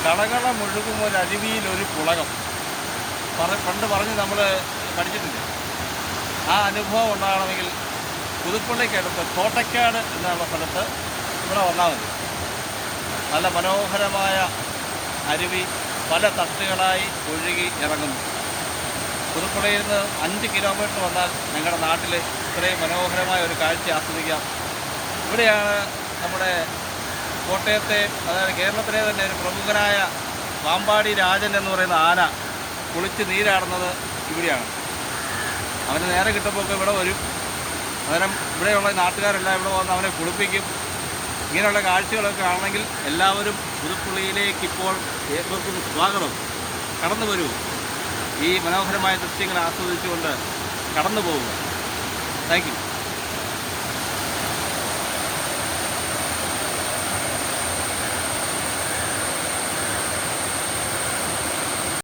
കളകള മുഴുകും ഒരു അരുവിയിലൊരു പുളകം പണ്ട് പറഞ്ഞ് നമ്മൾ പഠിച്ചിട്ടില്ല. ആ അനുഭവം ഉണ്ടാകണമെങ്കിൽ പുതുപ്പള്ളിക്കടുത്ത് തോട്ടയ്ക്കാട് എന്നുള്ള സ്ഥലത്ത് ഇവിടെ വന്നാൽ മതി. നല്ല മനോഹരമായ അരുവി പല തട്ടുകളായി ഒഴുകി ഇറങ്ങുന്നു. പുതുപ്പള്ളിയിൽ നിന്ന് 5 കിലോമീറ്റർ വന്നാൽ ഞങ്ങളുടെ നാട്ടിൽ ഇത്രയും മനോഹരമായ ഒരു കാഴ്ച ആസ്വദിക്കാം. ഇവിടെയാണ് നമ്മുടെ കോട്ടയത്തെ, അതായത് കേരളത്തിലെ തന്നെ ഒരു പ്രമുഖനായ പാമ്പാടി രാജൻ എന്ന് പറയുന്ന ആന കുളിച്ച് നീരാടുന്നത് ഇവിടെയാണ്. അവന് നേരെ കിട്ടുമ്പോൾ ഇവിടെ വരും. അന്നേരം ഇവിടെയുള്ള നാട്ടുകാരെല്ലാം ഇവിടെ വന്ന് അവനെ കുളിപ്പിക്കും. ഇങ്ങനെയുള്ള കാഴ്ചകളൊക്കെ ആണെങ്കിൽ എല്ലാവരും പുതുപ്പള്ളിയിലേക്ക് ഇപ്പോൾ ഏവർക്കും സ്വാഗതം. കടന്നു വരൂ, ഈ മനോഹരമായ ദൃശ്യങ്ങൾ ആസ്വദിച്ചുകൊണ്ട് കടന്നു പോവുക. Thank you.